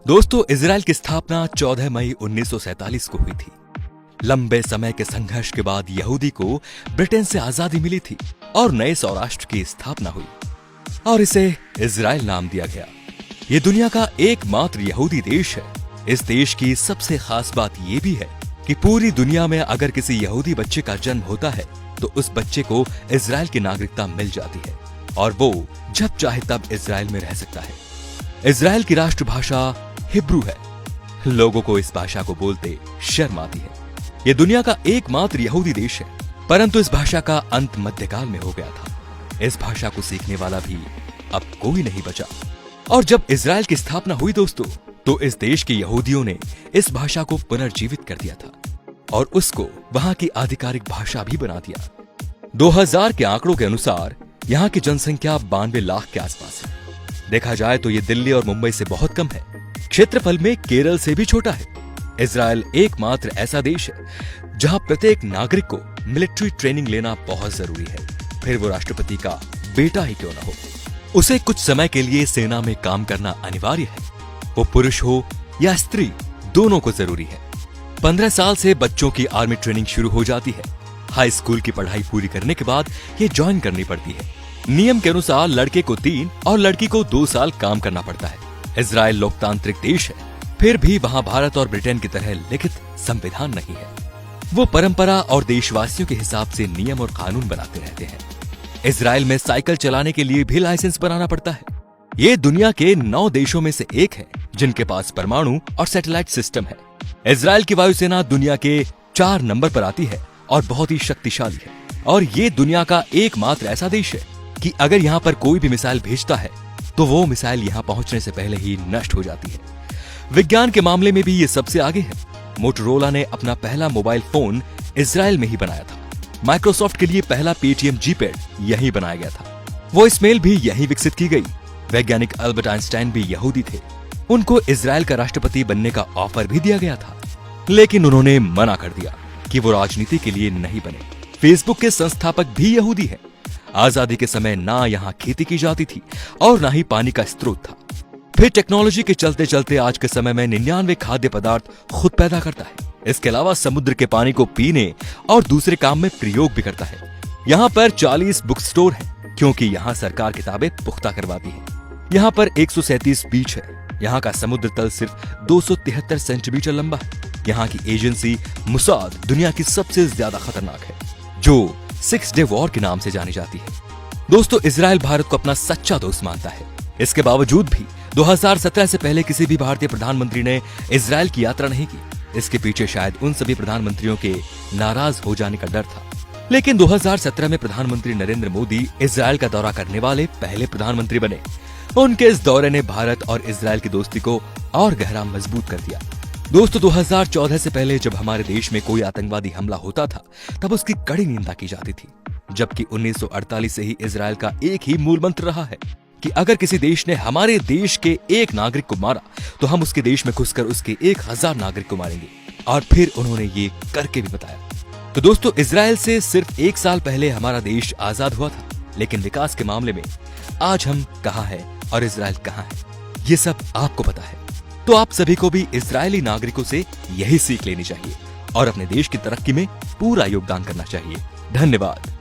दोस्तों, इजराइल की स्थापना 14 मई 1947 को हुई थी। लंबे समय के संघर्ष के बाद यहूदी को ब्रिटेन से आजादी मिली थी और नए सौराष्ट्र की स्थापना हुई और इसे इजराइल नाम दिया गया। ये दुनिया का एकमात्र यहूदी देश है। इस देश की सबसे खास बात यह भी है कि पूरी दुनिया में अगर किसी यहूदी बच्चे का जन्म होता है तो उस बच्चे को इजराइल की नागरिकता मिल जाती है और वो जब चाहे तब इजराइल में रह सकता है। इजराइल की राष्ट्रभाषा हिब्रू है। लोगों को इस भाषा को बोलते शर्म आती है। यह दुनिया का एकमात्र यहूदी देश है, परंतु इस भाषा का अंत मध्यकाल में हो गया था। इस भाषा को सीखने वाला भी अब कोई नहीं बचा। और जब इजराइल की स्थापना हुई दोस्तों, तो इस देश के यहूदियों ने इस भाषा को पुनर्जीवित कर दिया था और उसको वहां की आधिकारिक भाषा भी बना दिया। 2000 के आंकड़ों के अनुसार यहाँ की जनसंख्या 92 लाख के आसपास है। देखा जाए तो ये दिल्ली और मुंबई से बहुत कम है। क्षेत्रफल में केरल से भी छोटा है। इजराइल एकमात्र ऐसा देश है जहां प्रत्येक नागरिक को मिलिट्री ट्रेनिंग लेना बहुत जरूरी है, फिर वो राष्ट्रपति का बेटा ही क्यों ना हो। उसे कुछ समय के लिए सेना में काम करना अनिवार्य है। वो पुरुष हो या स्त्री, दोनों को जरूरी है। 15 साल से बच्चों की आर्मी ट्रेनिंग शुरू हो जाती है। हाई स्कूल की पढ़ाई पूरी करने के बाद ये ज्वाइन करनी पड़ती है। नियम के अनुसार लड़के को 3 और लड़की को 2 साल काम करना पड़ता है। इजराइल लोकतांत्रिक देश है, फिर भी वहां भारत और ब्रिटेन की तरह लिखित संविधान नहीं है। वो परंपरा और देशवासियों के हिसाब से नियम और कानून बनाते रहते हैं। इजराइल में साइकिल चलाने के लिए भी लाइसेंस बनाना पड़ता है। ये दुनिया के 9 देशों में से एक है जिनके पास परमाणु और सैटेलाइट सिस्टम है। इजराइल की वायुसेना दुनिया के 4 नंबर पर आती है और बहुत ही शक्तिशाली है। और ये दुनिया का एकमात्र ऐसा देश है कि अगर यहाँ पर कोई भी मिसाइल भेजता है तो वो मिसाइल यहाँ पहुंचने से पहले ही नष्ट हो जाती है। विज्ञान के मामले में भी ये सबसे आगे है। मोटोरोला ने अपना पहला मोबाइल फोन इजराइल में ही बनाया था। माइक्रोसॉफ्ट के लिए पहला पेटीएम जीपैड यहीं बनाया गया था। वॉइस मेल भी यहीं विकसित की गई। वैज्ञानिक अल्बर्ट आइंस्टाइन भी यहूदी थे। उनको इजराइल का राष्ट्रपति बनने का ऑफर भी दिया गया था, लेकिन उन्होंने मना कर दिया कि वो राजनीति के लिए नहीं बने। फेसबुक के संस्थापक भी यहूदी हैं। आजादी के समय ना यहाँ खेती की जाती थी और ना ही पानी का स्रोत था। फिर टेक्नोलॉजी के चलते चलते आज के समय में 99 खाद्य पदार्थ खुद पैदा करता है। इसके अलावा समुद्र के पानी को पीने और दूसरे काम में प्रयोग भी करता है। यहाँ पर 40 बुक स्टोर है क्योंकि यहाँ सरकार किताबें पुख्ता करवाती है। यहाँ पर 137 बीच है। यहाँ का समुद्र तल सिर्फ 273 सेंटीमीटर लंबा है। यहाँ की एजेंसी मुसाद दुनिया की सबसे ज्यादा खतरनाक है, जो 6 डे वॉर के नाम से जानी जाती है। दोस्तों, इजराइल भारत को अपना सच्चा दोस्त मानता है। इसके बावजूद भी 2017 से पहले किसी भी भारतीय प्रधानमंत्री ने इजराइल की यात्रा नहीं की। इसके पीछे शायद उन सभी प्रधानमंत्रियों के नाराज हो जाने का डर था। लेकिन 2017 में प्रधानमंत्री नरेंद्र मोदी इजराइल का दौरा करने वाले पहले प्रधानमंत्री बने। उनके इस दौरे ने भारत और इजराइल की दोस्ती को और गहरा मजबूत कर दिया। दोस्तों, 2014 से पहले जब हमारे देश में कोई आतंकवादी हमला होता था तब उसकी कड़ी निंदा की जाती थी, जबकि 1948 से ही इजराइल का एक ही मूल मंत्र रहा है कि अगर किसी देश ने हमारे देश के एक नागरिक को मारा तो हम उसके देश में घुसकर उसके 1000 नागरिक को मारेंगे। और फिर उन्होंने ये करके भी बताया। तो दोस्तों, इजराइल से सिर्फ 1 साल पहले हमारा देश आजाद हुआ था, लेकिन विकास के मामले में आज हम कहाँ हैं और इजराइल कहाँ है, ये सब आपको पता है। तो आप सभी को भी इजरायली नागरिकों से यही सीख लेनी चाहिए और अपने देश की तरक्की में पूरा योगदान करना चाहिए। धन्यवाद।